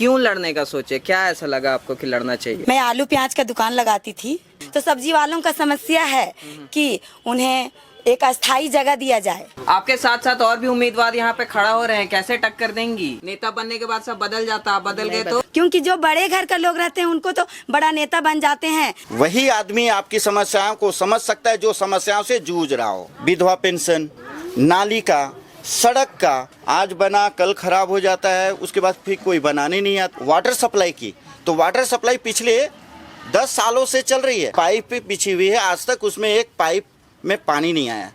क्यों लड़ने का सोचे, क्या ऐसा लगा आपको कि लड़ना चाहिए? मैं आलू प्याज का दुकान लगाती थी, तो सब्जी वालों का समस्या है कि उन्हें एक अस्थाई जगह दिया जाए। आपके साथ साथ और भी उम्मीदवार यहाँ पे खड़ा हो रहे हैं, कैसे टक्कर देंगी? नेता बनने के बाद सब बदल जाता, आप बदल गए तो? क्योंकि जो बड़े घर का लोग रहते हैं उनको तो बड़ा नेता बन जाते हैं। वही आदमी आपकी समस्याओं को समझ सकता है जो समस्याओं से जूझ रहा हो। विधवा पेंशन, नाली का, सड़क का, आज बना कल खराब हो जाता है, उसके बाद फिर कोई बनाने नहीं आता। वाटर सप्लाई की, तो वाटर सप्लाई पिछले 10 सालों से चल रही है, पाइप पे बिछी हुई है, आज तक उसमें एक पाइप में पानी नहीं आया।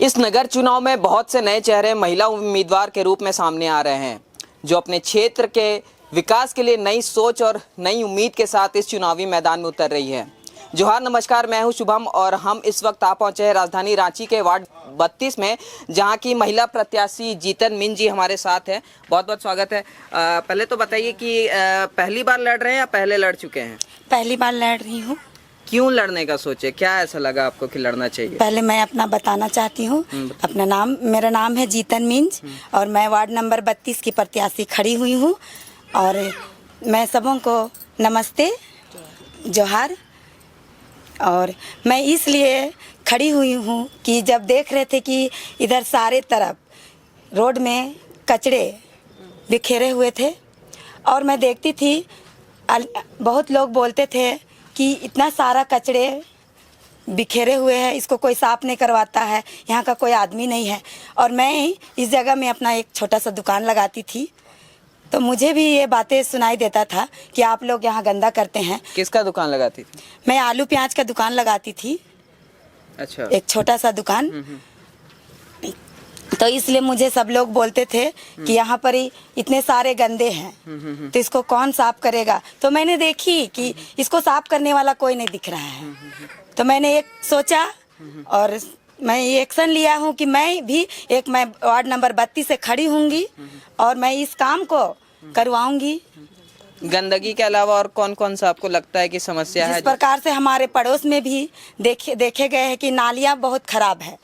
इस नगर चुनाव में बहुत से नए चेहरे महिला उम्मीदवार के रूप में सामने आ रहे हैं, जो अपने क्षेत्र के विकास के लिए नई सोच और नई उम्मीद के साथ इस चुनावी मैदान में उतर रही है। जोहार, नमस्कार, मैं हूं शुभम और हम इस वक्त आ पहुंचे हैं राजधानी रांची के वार्ड 32 में, जहां की महिला प्रत्याशी जीतन मिंज जी हमारे साथ है। बहुत बहुत स्वागत है। पहले तो बताइए कि पहली बार लड़ रहे हैं या पहले लड़ चुके हैं? पहली बार लड़ रही हूँ। क्यों लड़ने का सोचे, क्या ऐसा लगा आपको कि लड़ना चाहिए? पहले मैं अपना बताना चाहती हूँ। अपना नाम, मेरा नाम है जीतन मिंज और मैं वार्ड नंबर 32 की प्रत्याशी खड़ी हुई हूँ। और मैं सबों को नमस्ते, जोहार। और मैं इसलिए खड़ी हुई हूँ कि जब देख रहे थे कि इधर सारे तरफ रोड में कचरे बिखेरे हुए थे और मैं देखती थी, बहुत लोग बोलते थे कि इतना सारा कचरे बिखेरे हुए हैं, इसको कोई साफ नहीं करवाता है, यहाँ का कोई आदमी नहीं है। और मैं इस जगह में अपना एक छोटा सा दुकान लगाती थी, तो मुझे भी ये बातें सुनाई देता था कि आप लोग यहाँ गंदा करते हैं। किसका दुकान लगाती थी? मैं आलू प्याज का दुकान लगाती थी। अच्छा। एक छोटा सा दुकान। तो इसलिए मुझे सब लोग बोलते थे कि यहाँ पर ही इतने सारे गंदे हैं, तो इसको कौन साफ करेगा। तो मैंने देखी कि इसको साफ करने वाला कोई नहीं दिख रहा है, तो मैंने एक सोचा और मैं ये एक्शन लिया हूँ कि मैं वार्ड नंबर 32 से खड़ी होंगी और मैं इस काम को करवाऊंगी। गंदगी के अलावा और कौन कौन सा आपको लगता है कि समस्या है? जिस प्रकार से हमारे पड़ोस में भी देखे गए हैं कि नालियाँ बहुत खराब है,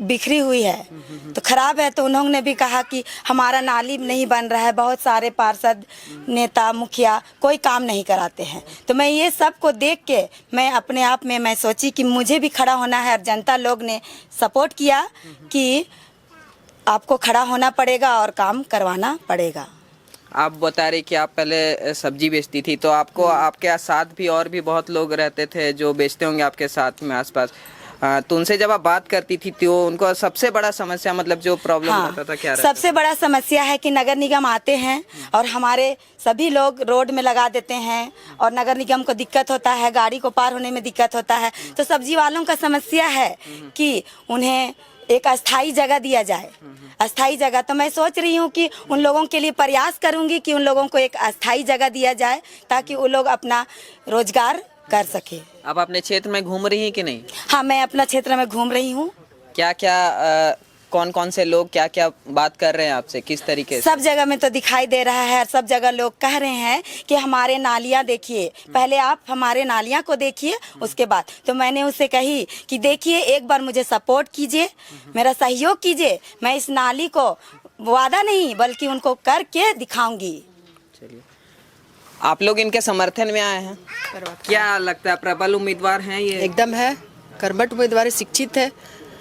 बिखरी हुई है, तो खराब है, तो उन्होंने भी कहा कि हमारा नाली नहीं बन रहा है। बहुत सारे पार्षद, नेता, मुखिया कोई काम नहीं कराते हैं। तो मैं ये सब को देख के मैं अपने आप में मैं सोची कि मुझे भी खड़ा होना है। और जनता लोग ने सपोर्ट किया कि आपको खड़ा होना पड़ेगा और काम करवाना पड़ेगा। आप बता रहे कि आप पहले सब्जी बेचती थी, तो आपको आपके साथ भी और भी बहुत लोग रहते थे जो बेचते होंगे आपके साथ में आसपास, तो उनसे जब आप बात करती थी तो उनको सबसे बड़ा समस्या, मतलब जो प्रॉब्लम रहता था, क्या रहता? सबसे बड़ा समस्या है कि नगर निगम आते हैं और हमारे सभी लोग रोड में लगा देते हैं और नगर निगम को दिक्कत होता है, गाड़ी को पार होने में दिक्कत होता है। तो सब्जी वालों का समस्या है कि उन्हें एक अस्थाई जगह दिया जाए, अस्थाई जगह। तो मैं सोच रही हूँ कि उन लोगों के लिए प्रयास करूँगी कि उन लोगों को एक अस्थाई जगह दिया जाए ताकि वो लोग अपना रोजगार कर सके। आप अपने क्षेत्र में घूम रही हैं कि नहीं? हाँ, मैं अपना क्षेत्र में घूम रही हूँ। क्या क्या कौन कौन से लोग क्या क्या बात कर रहे हैं आपसे, किस तरीके से? सब जगह में तो दिखाई दे रहा है, सब जगह लोग कह रहे हैं कि हमारे नालियाँ देखिए, पहले आप हमारे नालियाँ को देखिए, उसके बाद। तो मैंने उससे कही कि देखिए, एक बार मुझे सपोर्ट कीजिए, मेरा सहयोग कीजिए, मैं इस नाली को वादा नहीं बल्कि उनको करके दिखाऊंगी। चलिए, आप लोग इनके समर्थन में आए हैं, क्या लगता है प्रबल उम्मीदवार हैं ये? एकदम है, कर्मठ उम्मीदवार, शिक्षित है,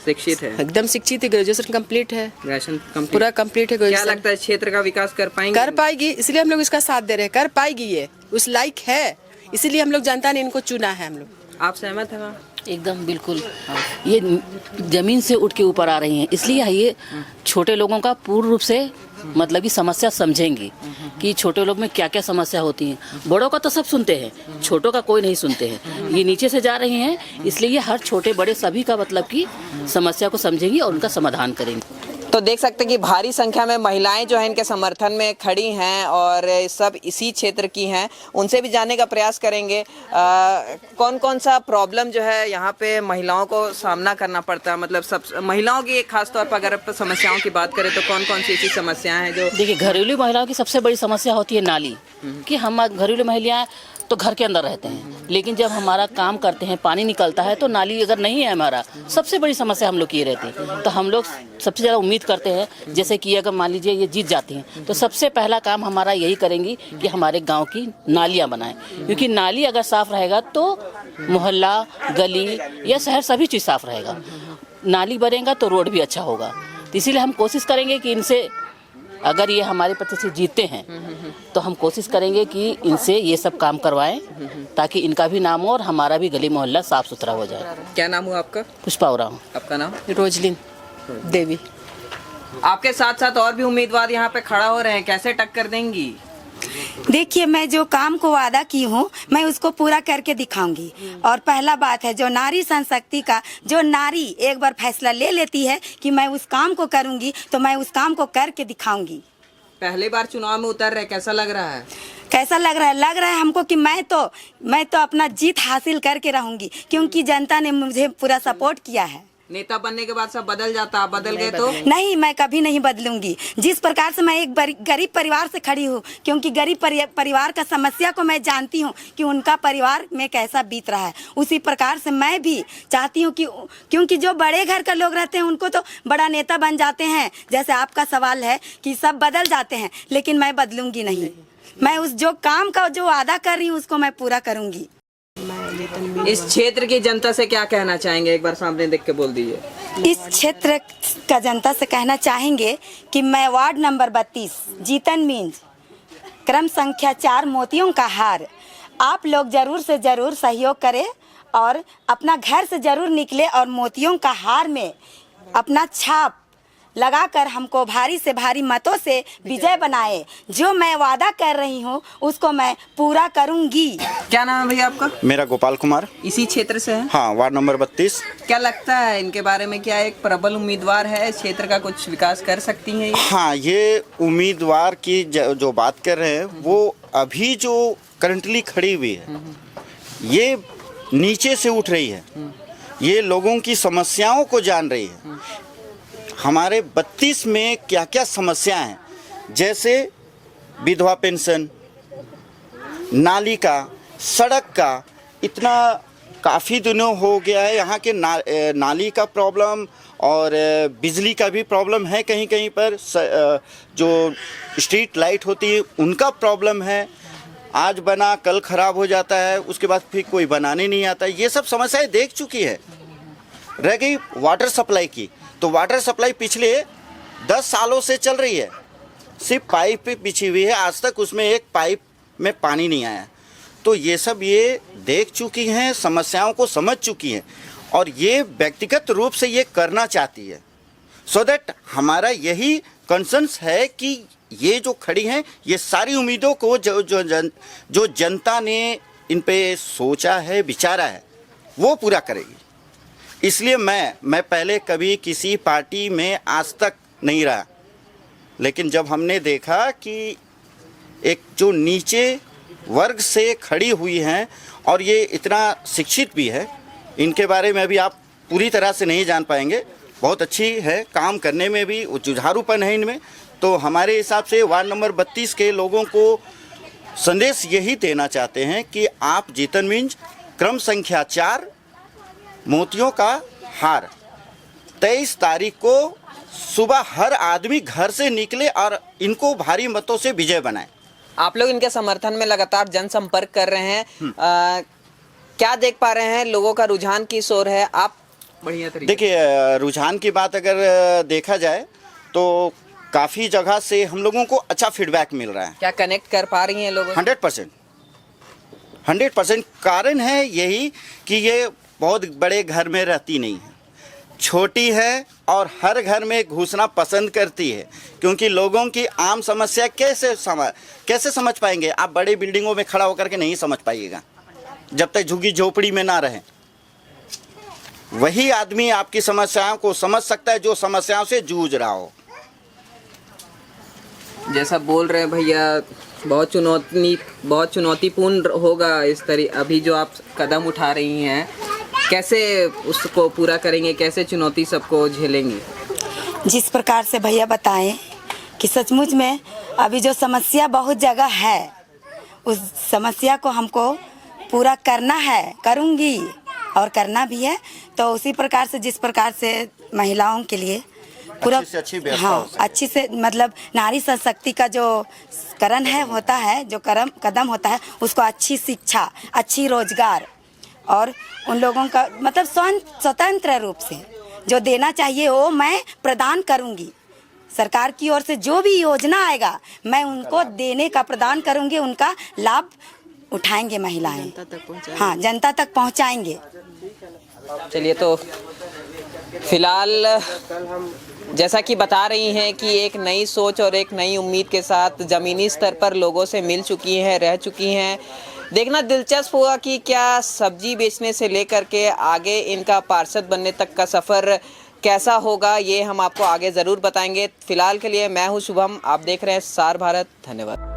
एकदम शिक्षित है, ग्रेजुएशन कंप्लीट है, पूरा कंप्लीट है। क्या लगता है क्षेत्र का विकास कर पाएंगे? कर पाएगी, इसलिए हम लोग इसका साथ दे रहे हैं। कर पाएगी, ये उस लायक है, इसीलिए हम लोग जनता ने इनको चुना है। हम लोग। आप सहमत हैं? एकदम बिल्कुल। ये जमीन से उठ के ऊपर आ रही हैं, इसलिए ये छोटे लोगों का पूर्ण रूप से मतलब कि समस्या समझेंगी कि छोटे लोग में क्या क्या समस्या होती हैं। बड़ों का तो सब सुनते हैं, छोटों का कोई नहीं सुनते हैं। ये नीचे से जा रही हैं, इसलिए ये हर छोटे बड़े सभी का मतलब कि समस्या को समझेंगी और उनका समाधान करेंगी। तो देख सकते हैं कि भारी संख्या में महिलाएं जो हैं इनके समर्थन में खड़ी हैं और सब इसी क्षेत्र की हैं। उनसे भी जानने का प्रयास करेंगे कौन कौन सा प्रॉब्लम जो है यहाँ पे महिलाओं को सामना करना पड़ता है, मतलब सब महिलाओं की खास तौर पर अगर समस्याओं की बात करें तो कौन कौन सी ऐसी समस्याएं हैं जो? देखिए, घरेलू महिलाओं की सबसे बड़ी समस्या होती है नाली, कि हम घरेलू महिलाएं तो घर के अंदर रहते हैं, लेकिन जब हमारा काम करते हैं, पानी निकलता है, तो नाली अगर नहीं है हमारा, सबसे बड़ी समस्या हम लोग की रहती है। तो हम लोग सबसे ज़्यादा उम्मीद घोषित करते हैं, जैसे कि अगर मान लीजिए ये जीत जाती हैं, तो सबसे पहला काम हमारा यही करेंगी कि हमारे गांव की नालियां बनाएं, क्योंकि नाली अगर साफ रहेगा तो मोहल्ला, गली या शहर सभी चीज़ साफ रहेगा। नाली बनेगा तो रोड भी अच्छा होगा। तो इसीलिए हम कोशिश करेंगे कि इनसे, अगर ये हमारे पति से जीतते हैं तो हम कोशिश करेंगे कि इनसे ये सब काम करवाएं, ताकि इनका भी नाम हो और हमारा भी गली मोहल्ला साफ सुथरा हो जाए। क्या नाम हुआ आपका? पुष्पा उरांव। आपका नाम? रोजलिन देवी। आपके साथ साथ और भी उम्मीदवार यहाँ पे खड़ा हो रहे हैं, कैसे टक्कर देंगी? देखिए, मैं जो काम को वादा की हूँ मैं उसको पूरा करके दिखाऊंगी। और पहला बात है, जो नारी संशक्ति का, जो नारी एक बार फैसला ले लेती है कि मैं उस काम को करूंगी तो मैं उस काम को करके दिखाऊंगी। पहली बार चुनाव में उतर रहे, कैसा लग रहा है? कैसा लग रहा है? लग रहा है हमको कि मैं तो अपना जीत हासिल करके रहूंगी, क्योंकि जनता ने मुझे पूरा सपोर्ट किया है। नेता बनने के बाद सब बदल जाता, आप बदल गए तो? नहीं, मैं कभी नहीं बदलूंगी। जिस प्रकार से मैं एक गरीब परिवार से खड़ी हूँ, क्योंकि गरीब परिवार का समस्या को मैं जानती हूँ कि उनका परिवार में कैसा बीत रहा है, उसी प्रकार से मैं भी चाहती हूँ कि, क्योंकि जो बड़े घर का लोग रहते हैं उनको तो बड़ा नेता बन जाते हैं, जैसे आपका सवाल है कि सब बदल जाते हैं, लेकिन मैं बदलूंगी नहीं। मैं उस जो काम का जो वादा कर रही हूँ उसको मैं पूरा करूंगी। इस क्षेत्र की जनता से क्या कहना चाहेंगे? एक बार सामने देख के बोल दीजिए। इस क्षेत्र का जनता से कहना चाहेंगे कि मैं वार्ड नंबर 32 जीतन मींज, क्रम संख्या 4, मोतियों का हार, आप लोग जरूर से जरूर सहयोग करें और अपना घर से जरूर निकले और मोतियों का हार में अपना छाप लगाकर हमको भारी से भारी मतों से विजय बनाए। जो मैं वादा कर रही हूँ उसको मैं पूरा करूँगी। क्या नाम है भैया आपका? मेरा गोपाल कुमार। इसी क्षेत्र से है? हाँ, वार्ड नंबर 32। क्या लगता है इनके बारे में? क्या एक प्रबल उम्मीदवार है, इस क्षेत्र का कुछ विकास कर सकती हैं ये? हाँ, ये उम्मीदवार की जो बात कर रहे हैं वो अभी जो करंटली खड़ी हुई है, ये नीचे से उठ रही है, ये लोगों की समस्याओं को जान रही है। हमारे 32 में क्या क्या समस्याएं हैं, जैसे विधवा पेंशन, नाली का, सड़क का, इतना काफ़ी दिनों हो गया है यहाँ के नाली का प्रॉब्लम और बिजली का भी प्रॉब्लम है। कहीं कहीं पर जो स्ट्रीट लाइट होती है उनका प्रॉब्लम है। आज बना कल ख़राब हो जाता है, उसके बाद फिर कोई बनाने नहीं आता। ये सब समस्याएं देख चुकी है। रह गई वाटर सप्लाई की, तो वाटर सप्लाई पिछले 10 सालों से चल रही है, सिर्फ पाइप पे बिछी हुई है, आज तक उसमें एक पाइप में पानी नहीं आया। तो ये सब ये देख चुकी हैं, समस्याओं को समझ चुकी हैं और ये व्यक्तिगत रूप से ये करना चाहती है। सो दैट हमारा यही कंसर्न्स है कि ये जो खड़ी हैं ये सारी उम्मीदों को जो जनता ने इन पे सोचा है, विचारा है, वो पूरा करेगी। इसलिए मैं पहले कभी किसी पार्टी में आज तक नहीं रहा, लेकिन जब हमने देखा कि एक जो नीचे वर्ग से खड़ी हुई हैं और ये इतना शिक्षित भी है, इनके बारे में अभी आप पूरी तरह से नहीं जान पाएंगे, बहुत अच्छी है, काम करने में भी जुझारूपन है इनमें। तो हमारे हिसाब से वार्ड नंबर 32 के लोगों को संदेश यही देना चाहते हैं कि आप जीतन मींज, क्रम संख्या 4, मोतियों का हार, 23 तारीख को सुबह हर आदमी घर से निकले और इनको भारी मतों से विजय बनाए। आप लोग इनके समर्थन में लगातार जनसंपर्क कर रहे हैं, क्या देख पा रहे हैं? लोगों का रुझान किस ओर है? आप बढ़िया तरीके देखिए, रुझान की बात अगर देखा जाए तो काफ़ी जगह से हम लोगों को अच्छा फीडबैक मिल रहा है। क्या कनेक्ट कर पा रही हैं लोग? 100% कारण है यही कि ये बहुत बड़े घर में रहती नहीं है, छोटी है और हर घर में घुसना पसंद करती है, क्योंकि लोगों की आम समस्या कैसे समझ पाएंगे? आप बड़े बिल्डिंगों में खड़ा होकर के नहीं समझ पाइएगा जब तक झुग्गी झोपड़ी में ना रहे। वही आदमी आपकी समस्याओं को समझ सकता है जो समस्याओं से जूझ रहा हो। जैसा बोल रहे हैं भैया, बहुत चुनौतीपूर्ण होगा इस तरह अभी जो आप कदम उठा रही हैं, कैसे उसको पूरा करेंगे, कैसे चुनौती सबको झेलेंगे? जिस प्रकार से भैया बताएं कि सचमुच में अभी जो समस्या बहुत जगह है, उस समस्या को हमको पूरा करना है, करूंगी और करना भी है। तो उसी प्रकार से जिस प्रकार से महिलाओं के लिए पूरा अच्छी से अच्छी व्यवस्था हो हाँ सके। अच्छी से मतलब नारी सशक्ति का जो करण है होता है, जो कदम होता है, उसको अच्छी शिक्षा, अच्छी रोजगार और उन लोगों का मतलब स्वतंत्र रूप से जो देना चाहिए वो मैं प्रदान करूंगी। सरकार की ओर से जो भी योजना आएगा मैं उनको देने का प्रदान करूंगी, उनका लाभ उठाएंगे महिलाएं, हाँ जनता तक पहुंचाएंगे। चलिए, तो फिलहाल जैसा कि बता रही हैं कि एक नई सोच और एक नई उम्मीद के साथ ज़मीनी स्तर पर लोगों से मिल चुकी हैं, रह चुकी हैं। देखना दिलचस्प होगा कि क्या सब्जी बेचने से लेकर के आगे इनका पार्षद बनने तक का सफ़र कैसा होगा, ये हम आपको आगे ज़रूर बताएंगे। फिलहाल के लिए मैं हूँ शुभम, आप देख रहे हैं स्टार भारत। धन्यवाद।